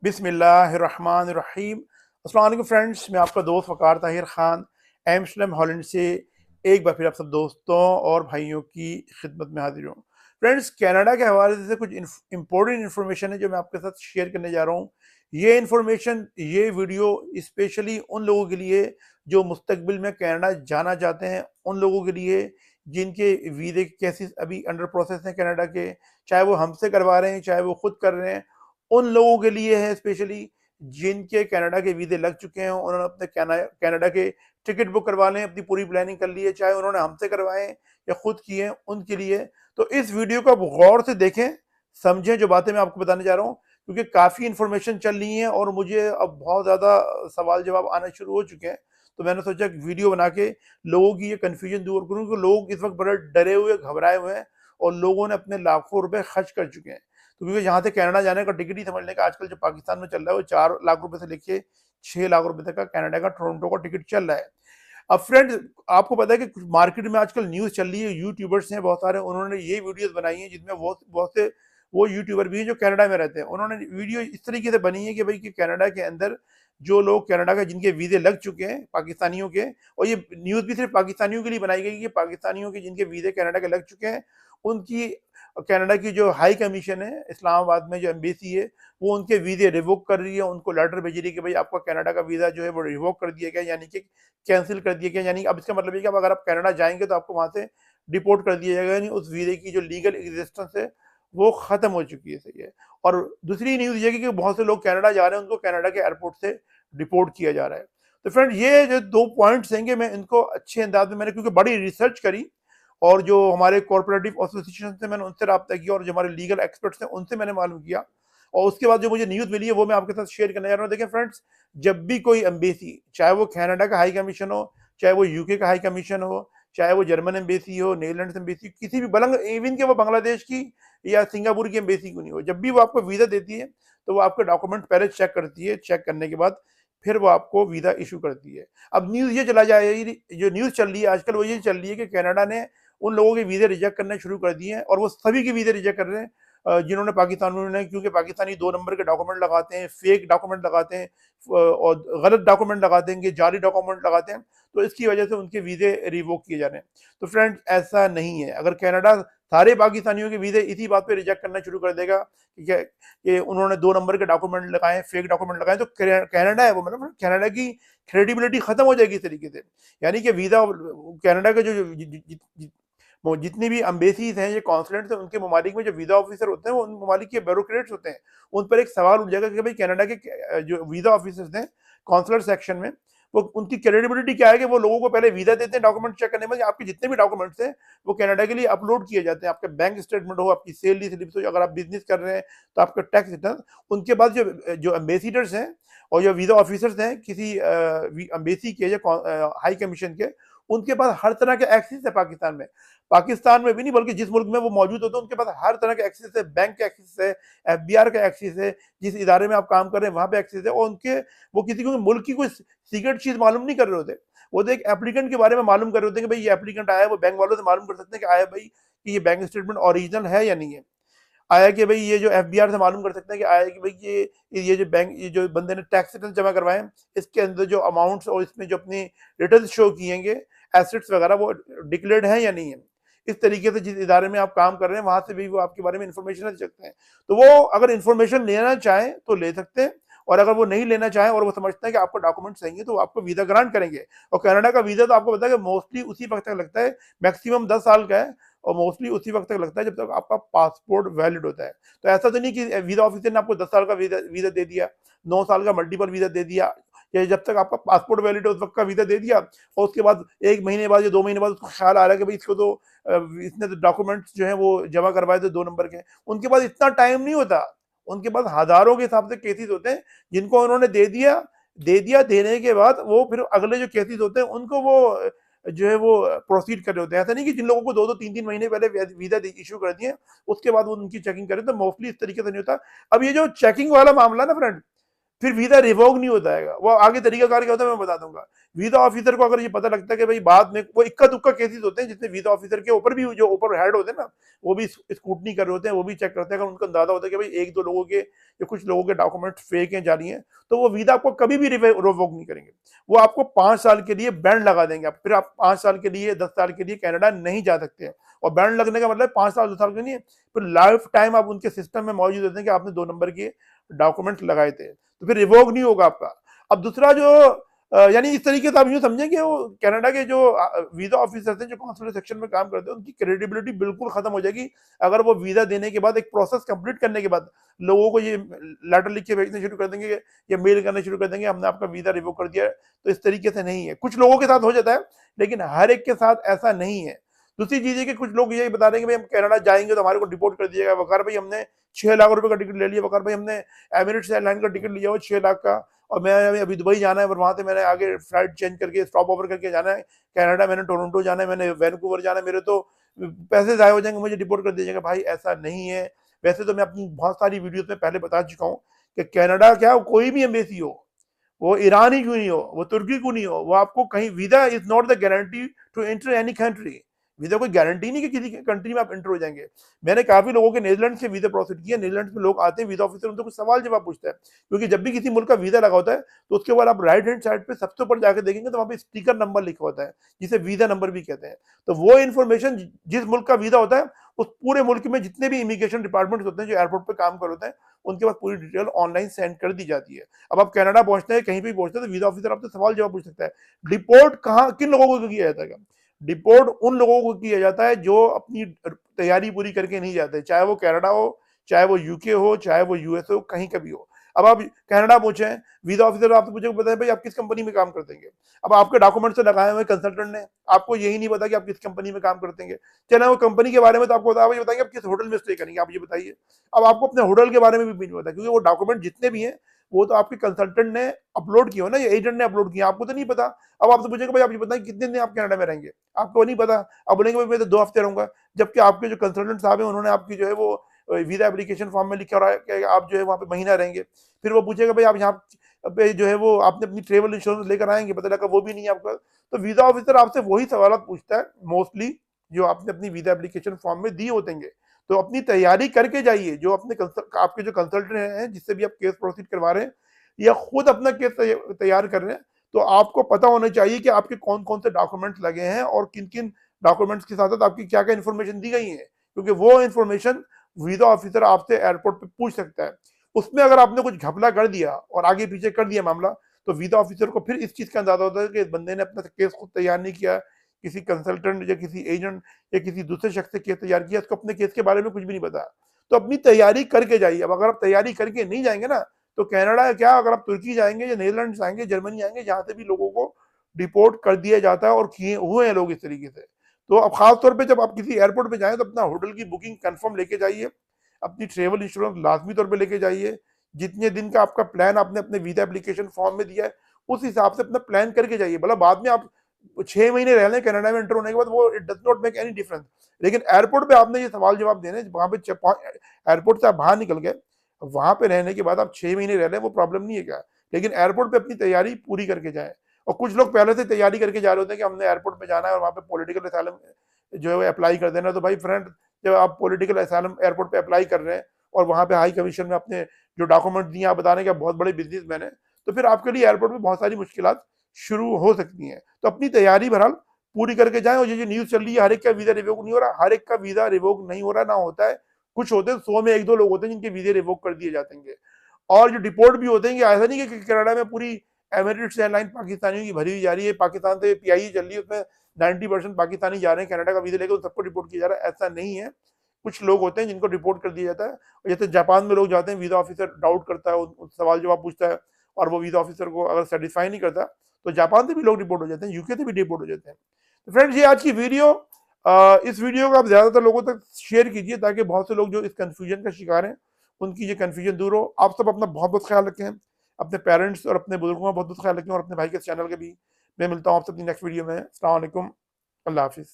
बिस्मिल्लाहिर्रहमानिर्रहीम। अस्सलाम वालेकुम फ्रेंड्स, मैं आपका दोस्त वकार ताहिर ख़ान एम्स्टर्डम हॉलैंड से एक बार फिर आप सब दोस्तों और भाइयों की खिदमत में हाजिर हूँ। फ्रेंड्स, कनाडा के हवाले से कुछ इंपॉर्टेंट इन्फॉर्मेशन है जो मैं आपके साथ शेयर करने जा रहा हूँ। ये वीडियो स्पेशली उन लोगों के लिए जो मुस्तकबिल में कनाडा जाना चाहते हैं, उन लोगों के लिए जिनके वीज़े के केसेस अभी अंडर प्रोसेस हैं कनाडा के, चाहे वो हमसे करवा रहे हैं चाहे वो खुद कर रहे हैं। उन लोगों के लिए है स्पेशली जिनके कनाडा के वीज़े लग चुके हैं, उन्होंने अपने कनाडा के टिकट बुक करवा लें, अपनी पूरी प्लानिंग कर ली है, चाहे उन्होंने हमसे करवाएं या खुद किए हैं, उनके लिए। तो इस वीडियो को आप गौर से देखें, समझें जो बातें मैं आपको बताने जा रहा हूँ, क्योंकि काफ़ी इंफॉर्मेशन चल रही है और मुझे अब बहुत ज़्यादा सवाल जवाब आना शुरू हो चुके हैं। तो मैंने सोचा कि वीडियो बना के लोगों की ये कन्फ्यूजन दूर करूँ, क्योंकि लोग इस वक्त बड़े डरे हुए घबराए हुए हैं और लोगों ने अपने लाखों रुपए खर्च कर चुके हैं। तो क्योंकि यहाँ से कनाडा जाने का टिकट ही समझ लें कि आजकल जो पाकिस्तान में चल रहा है वो 4 लाख रुपए से लेके 6 लाख रुपए तक का कनाडा का टोरंटो का टिकट चल रहा है। अब फ्रेंड्स, आपको पता है कि कुछ मार्केट में आजकल न्यूज़ चल रही है, यूट्यूबर्स हैं बहुत सारे, उन्होंने ये वीडियोस बनाई हैं जिसमें बहुत बहुत से वो यूट्यूबर भी हैं जो कनाडा में रहते हैं। उन्होंने वीडियो इस तरीके से बनी है कि भाई कि कनाडा के अंदर जो लोग कनाडा के जिनके वीज़े लग चुके हैं पाकिस्तानियों के, और ये न्यूज़ भी सिर्फ पाकिस्तानियों के लिए बनाई गई कि पाकिस्तानियों के जिनके वीज़े कनाडा के लग चुके हैं, उनकी कनाडा की जो हाई कमीशन है इस्लामाबाद में, जो एम्बेसी है, वो उनके वीज़े रिवोक कर रही है, उनको लेटर भेज रही है कि भाई आपका कनाडा का वीज़ा जो है वो रिवोक कर दिया गया, यानी कि कैंसिल कर दिया गया। यानी अब इसका मतलब है कि अब अगर आप कनाडा जाएंगे तो आपको वहां से डिपोर्ट कर दिया जाएगा, यानी उस वीज़े की जो लीगल एग्जिस्टेंस है वो खत्म हो चुकी है। सही है। और दूसरी न्यूज़ ये है कि बहुत से लोग कनाडा जा रहे हैं, उनको कनाडा के एयरपोर्ट से डिपोर्ट किया जा रहा है। तो फ्रेंड, ये जो 2 पॉइंट्स हैं मैं इनको अच्छे अंदाज में, मैंने क्योंकि बड़ी रिसर्च करी और जो हमारे कॉर्पोरेटिव एसोसिएशन से मैंने उनसे रब्ता किया और जो हमारे लीगल एक्सपर्ट्स हैं उनसे मैंने मालूम किया, और उसके बाद जो मुझे न्यूज़ मिली है वो मैं आपके साथ शेयर करने जा रहा हूँ। देखिए फ्रेंड्स, जब भी कोई एम्बेसी, चाहे वो कनाडा का हाई कमीशन हो, चाहे वो यूके का हाई कमीशन हो, चाहे वो जर्मन एम्बेसी हो, नीदरलैंड एम्बेसी, किसी भी बलंग, इवन के वो बांग्लादेश की या सिंगापुर की एम्बेसी क्यों नहीं हो, जब भी वो आपको वीज़ा देती है तो वो आपके डॉक्यूमेंट पहले चेक करती है, चेक करने के बाद फिर वो आपको वीज़ा इशू करती है। अब न्यूज़ ये चला जाए, जो न्यूज़ चल रही है आजकल वो ये चल रही है कि कनाडा ने उन लोगों के वीज़े रिजेक्ट करने शुरू कर दिए हैं, और वो सभी के वीज़े रिजेक्ट कर रहे हैं जिन्होंने पाकिस्तानियों ने, क्योंकि पाकिस्तानी 2 नंबर के डॉक्यूमेंट लगाते हैं, फेक डॉक्यूमेंट लगाते हैं और गलत डॉक्यूमेंट लगाते हैं, जाली डॉक्यूमेंट लगाते हैं, तो इसकी वजह से उनके वीज़े रिवोक किए जा रहे हैं। तो फ्रेंड्स, ऐसा नहीं है। अगर कनाडा सारे पाकिस्तानियों के वीज़े इसी बात पे रिजेक्ट करना शुरू कर देगा कि उन्होंने 2 नंबर के डॉक्यूमेंट लगाए, फेक डॉक्यूमेंट लगाए, तो कनाडा है वो, मतलब कनाडा की क्रेडिबिलिटी खत्म हो जाएगी इस तरीके से। यानी कि वीज़ा कनाडा के वो जितनी भी अम्बेसीज हैं, ये कॉन्सुलेट्स हैं, उनके ममालिक में जो वीज़ा ऑफिसर होते हैं वो उन ममालिक के ब्यूरोक्रेट्स होते हैं। उन पर एक सवाल उठ जाएगा कि भाई कनाडा के जो वीज़ा ऑफिसर्स हैं कॉन्सुलर सेक्शन में, वो उनकी क्रेडिबिलिटी क्या है कि वो लोगों को पहले वीज़ा देते हैं डॉक्यूमेंट चेक करने में, आपके जितने भी डॉक्यूमेंट्स हैं वो कनाडा के लिए अपलोड किए जाते हैं। आपके बैंक स्टेटमेंट हो, आपकी सैलरी स्लिप्स हो, अगर आप बिजनेस कर रहे हैं तो आपका टैक्स रिटर्न, उनके बाद जो जो एम्बेसिडर्स हैं और जो वीज़ा ऑफिसर्स हैं किसी एम्बेसी के या हाई कमीशन के, उनके पास हर तरह के एक्सेस है पाकिस्तान में भी नहीं बल्कि जिस मुल्क में वो मौजूद होते हैं उनके पास हर तरह के एक्सेस है, बैंक के एक्सेस है, एफबीआर का एक्सेस है, जिस इदारे में आप काम कर रहे हैं वहां पे एक्सेस है, और उनके वो किसी को मुल्क की कोई सीक्रेट चीज मालूम नहीं कर रहे होते। वो तो एक एप्लीकेंट के बारे में मालूम कर रहे होते हैं कि भाई ये एप्लीकेंट आया है, वो बैंक वालों से मालूम कर सकते हैं कि आया भाई कि ये बैंक स्टेटमेंट ओरिजिनल है या नहीं है। आया कि भाई ये जो एफबीआर से मालूम कर सकते हैं कि आया कि भाई ये जो बैंक, ये जो बंदे ने टैक्स रिटर्न जमा करवाए हैं, इसके अंदर जो अमाउंट्स और इसमें जो अपनी रिटर्न शो किएंगे, एसेट्स वगैरह, वो डिक्लेयर्ड है या नहीं है। इस तरीके से जिस इदारे में आप काम कर रहे हैं वहां से भी वो आपके बारे में इंफॉर्मेशन ले सकते हैं। तो वो अगर इंफॉर्मेशन लेना चाहें तो ले सकते हैं, और अगर वो नहीं लेना चाहें और वो समझते हैं कि आपका डॉक्यूमेंट सही है तो वो आपको वीजा ग्रांट करेंगे। और कनाडा का वीजा तो आपको पता है कि मोस्टली उसी वक्त तक लगता है, मैक्सिमम 10 साल का है, और मोस्टली उसी वक्त तक लगता है जब तक आपका पासपोर्ट वैलिड होता है। तो ऐसा तो नहीं कि वीजा ऑफिसर ने आपको 10 साल का वीजा दे दिया, 9 साल का मल्टीपल वीजा दे दिया, या जब तक आपका पासपोर्ट वैलिड है उस वक्त का वीजा दे दिया, और उसके बाद 1 महीने बाद या 2 महीने बाद उसको ख्याल आ रहा है कि भाई इसको तो इसने तो डॉक्यूमेंट्स जो है वो जमा करवाए थे 2 नंबर के। उनके पास इतना टाइम नहीं होता, उनके पास हजारों के हिसाब से केसेस होते हैं जिनको उन्होंने दे दिया, देने के बाद वो फिर अगले जो केसेस होते हैं उनको वो जो है वो प्रोसीड कर रहे होते हैं। ऐसा नहीं कि जिन लोगों को 2-2 3-3 महीने पहले वीजा इशू कर दिए उसके बाद वो उनकी चेकिंग करें, तो मोस्टली इस तरीके से नहीं होता। अब ये जो चेकिंग वाला मामला ना फ्रेंड, फिर वीजा रिवोक नहीं होता है। वो आगे तरीकाकार क्या होता है मैं बता दूंगा। वीजा ऑफिसर को अगर ये पता लगता है कि भाई बाद में वो इक्का दुक्का केसेस होते हैं जिसमें वीजा ऑफिसर के ऊपर भी जो ऊपर हेड होते हैं ना, वो भी स्कूटनी कर रहे होते हैं, वो भी चेक करते हैं। अगर उनको अंदाजा होता है कि भाई एक दो लोगों के या कुछ लोगों के डॉक्यूमेंट फेक हैं, जाली हैं, तो वो वीजा आपको कभी भी रिवोक नहीं करेंगे। वो आपको 5 साल के लिए बैंड लगा देंगे। फिर आप 5 साल के लिए 10 साल के लिए कनाडा नहीं जा सकते हैं। और बैंड लगने का मतलब 5 साल 2 साल के नहीं है, फिर लाइफ टाइम आप उनके सिस्टम में मौजूद होते हैं कि आपने 2 नंबर के डॉक्यूमेंट लगाए थे, तो फिर रिवोक नहीं होगा आपका। अब दूसरा जो यानी इस तरीके से आप यूँ समझें कि वो कनाडा के जो वीजा ऑफिसर्स हैं, जो कॉन्सुलर सेक्शन में काम करते हैं, उनकी क्रेडिबिलिटी बिल्कुल खत्म हो जाएगी अगर वो वीजा देने के बाद, एक प्रोसेस कंप्लीट करने के बाद लोगों को ये लेटर लिख के भेजने शुरू कर देंगे या मेल करने शुरू कर देंगे हमने आपका वीजा रिवोक कर दिया है। तो इस तरीके से नहीं है। कुछ लोगों के साथ हो जाता है, लेकिन हर एक के साथ ऐसा नहीं है। दूसरी चीज है कि कुछ लोग ये बता रहे हैं कि भाई हम कनाडा जाएंगे तो हमारे को डिपोर्ट कर दिया जाएगा। वकार भाई हमने 6 लाख रुपए का टिकट ले लिया, वकार भाई हमने एमिरेट्स एयरलाइन का टिकट लिया हुआ 6 लाख का, और मैं अभी दुबई जाना है, और वहां से मैंने आगे फ्लाइट चेंज करके स्टॉप ओवर करके जाना है कनाडा, मैंने टोरंटो जाना है, मैंने वैनकूवर जाना है, मेरे तो पैसे जाए हो जाएंगे, मुझे डिपोर्ट कर दिया जाएगा। भाई ऐसा नहीं है। वैसे तो मैं अपनी बहुत सारी वीडियोस में पहले बता चुका हूँ कि कनाडा क्या कोई भी एम्बेसी हो, वो ईरान ही क्यों नहीं हो, वो तुर्की क्यों नहीं हो, वो आपको कहीं visa is not the guarantee to enter any country. Visa कोई गारंटी नहीं कि किसी कंट्री में आप एंटर हो जाएंगे। मैंने काफी लोगों के नीदरलैंड से वीजा प्रोसेस किया। नीदरलैंड में लोग आते हैं, वीजा ऑफिसर उनसे कुछ सवाल जवाब पूछता है, क्योंकि जब भी किसी मुल्क का वीजा लगा होता है तो उसके बाद आप राइट हैंड साइड पे सबसे ऊपर जाकर देखेंगे तो वहां पे स्टिकर नंबर लिखा होता है, जिसे वीजा नंबर भी कहते हैं। तो वो इन्फॉर्मेशन जिस मुल्क का वीजा होता है, उस पूरे मुल्क में जितने भी इमिग्रेशन डिपार्टमेंट होते हैं जो एयरपोर्ट पे काम कर होते हैं, उनके पास पूरी डिटेल ऑनलाइन सेंड कर दी जाती है। अब आप कनाडा पहुंचते हैं, कहीं भी पहुंचते हैं, तो वीजा ऑफिसर आपसे सवाल जवाब पूछ सकता है। डिपोर्ट कहाँ किन लोगों को किया जाता है? डिपोर्ट उन लोगों को किया जाता है जो अपनी तैयारी पूरी करके नहीं जाते, चाहे वो कनाडा हो, चाहे वो यूके हो, चाहे वो यूएस हो, कहीं का भी हो। अब आप कनाडा पहुंचे हैं, वीजा ऑफिसर आपसे पूछे, बताए भाई आप किस कंपनी में काम करते हैं। अब आपके डॉक्यूमेंट से लगाए हुए कंसल्टेंट ने आपको यही नहीं पता कि आप किस कंपनी में काम करते हैं। चले वो कंपनी के बारे में तो आपको बताइए आप किस होटल में स्टे करेंगे, आप ये बताइए। अब आपको अपने होटल के बारे में भी नहीं पता, क्योंकि वो डॉक्यूमेंट जितने भी हैं वो तो आपके कंसल्टेंट ने अपलोड किया हो ना, ये एजेंट ने अपलोड किया, आपको तो नहीं पता। अब आपसे पूछेंगे भाई आप ये बताइए कितने दिन आप कनाडा में रहेंगे, आपको नहीं पता। अब बोलेंगे भाई मैं तो 2 हफ्ते रहूंगा, जबकि आपके जो कंसल्टेंट साहब हैं उन्होंने आपकी जो है वो वीजा एप्लीकेशन फॉर्म में लिखा रहा है कि आप जो है वहाँ पे महीना रहेंगे। फिर वो पूछेगा भाई आप यहाँ पे जो है वो आपने अपनी ट्रेवल इंश्योरेंस लेकर आएंगे, पता लगा वो भी नहीं है आपका। तो वीजा ऑफिसर आपसे वही सवाल पूछता है मोस्टली जो आपने अपनी वीजा एप्लीकेशन फॉर्म में दिए होते हैं। तो अपनी तैयारी करके जाइए। जो अपने आपके जो कंसल्टेंट हैं जिससे भी आप केस प्रोसीड करवा रहे हैं या खुद अपना केस तैयार कर रहे हैं, तो आपको पता होना चाहिए कि आपके कौन कौन से डॉक्यूमेंट्स लगे हैं और किन किन डॉक्यूमेंट्स के साथ साथ आपकी क्या क्या इन्फॉर्मेशन दी गई है, क्योंकि वो इन्फॉर्मेशन वीजा ऑफिसर आपसे एयरपोर्ट पे पूछ सकता है। उसमें अगर आपने कुछ घपला कर दिया और आगे पीछे कर दिया मामला, तो वीजा ऑफिसर को फिर इस चीज का अंदाजा होता है कि बंदे ने अपना केस खुद तैयार नहीं किया, किसी कंसल्टेंट या किसी एजेंट या किसी दूसरे शख्स से केस तैयार किया, उसको अपने केस के बारे में कुछ भी नहीं पता। तो अपनी तैयारी करके जाइए। अब अगर आप तैयारी करके नहीं जाएंगे ना, तो कनाडा क्या, अगर आप तुर्की जाएंगे या नीदरलैंड जाएंगे, जर्मनी जाएंगे, जहां से भी लोगों को डिपोर्ट कर दिया जाता है और किए हुए हैं लोग इस तरीके से। तो अब खास तौर पे जब आप किसी एयरपोर्ट पे जाएं तो अपना होटल की बुकिंग कंफर्म लेके जाइए, अपनी ट्रेवल इंश्योरेंस लाजमी तौर पे लेके जाइए। जितने दिन का आपका प्लान आपने अपने वीजा एप्लीकेशन फॉर्म में दिया है, उस हिसाब से अपना प्लान करके जाइए। भला बाद में आप 6 महीने रह लें कनाडा में एंटर होने के बाद, वो it does not make any difference. लेकिन एयरपोर्ट पे आपने ये सवाल जवाब देने, वहां पे एयरपोर्ट से आप बाहर निकल गए, वहां पे रहने के बाद आप 6 महीने रह लें, वो प्रॉब्लम नहीं है क्या। लेकिन एयरपोर्ट पे अपनी तैयारी पूरी करके जाएं। और कुछ लोग पहले से तैयारी करके जा रहे होते हैं कि हमने एयरपोर्ट पे जाना है और वहाँ पे पॉलिटिकल असाइलम जो है अप्लाई कर देना। तो भाई फ्रेंड, जब आप पॉलिटिकल असाइलम एयरपोर्ट पे अप्लाई कर रहे हैं और वहाँ पे हाई कमीशन में अपने जो डॉक्यूमेंट दिए आप बताने का बहुत बड़े बिजनेसमैन है, तो फिर आपके लिए एयरपोर्ट में बहुत सारी मुश्किलात शुरू हो सकती हैं। तो अपनी तैयारी बहरहाल पूरी करके जाएं। और ये जो न्यूज़ चल रही है हर एक का वीजा रिवोक नहीं हो रहा, हर एक का वीजा रिवोक नहीं हो रहा ना होता है। कुछ होते हैं 100 में 1-2 लोग होते हैं जिनके वीजे रिवोक कर दिए जाते हैं। और जो डिपोर्ट भी होते हैं, कि ऐसा नहीं कि कनाडा में पूरी एमिरेट्स एयरलाइन पाकिस्तानियों की भरी हुई जा रही है, पाकिस्तान से पीआई चल रही है, उसमें 90% पाकिस्तानी जा रहे हैं कनाडा का वीजा लेकर, तो सबको रिपोर्ट किया जा रहा है, ऐसा नहीं है। कुछ लोग होते हैं जिनको रिपोर्ट कर दिया जाता है। जैसे जापान में लोग जाते हैं, वीजा ऑफिसर डाउट करता है, सवाल जवाब पूछता है, और वो वीजा ऑफिसर को अगर सेटिस्फाई नहीं करता, तो जापान से भी लोग रिपोर्ट हो जाते हैं, यूके से भी रिपोर्ट हो जाते हैं। तो फ्रेंड्स, ये आज की वीडियो, इस वीडियो को आप ज्यादातर लोगों तक शेयर कीजिए, ताकि बहुत से लोग जो इस कंफ्यूजन का शिकार हैं उनकी ये कंफ्यूजन दूर हो। आप सब अपना बहुत बहुत ख्याल रखें, अपने पेरेंट्स और अपने बुजुर्गों का बहुत बहुत ख्याल रखें, और अपने भाई के चैनल के भी। मैं मिलता हूँ आपसे अपनी नेक्स्ट वीडियो में। अस्सलाम वालेकुम, अल्लाह हाफिज़।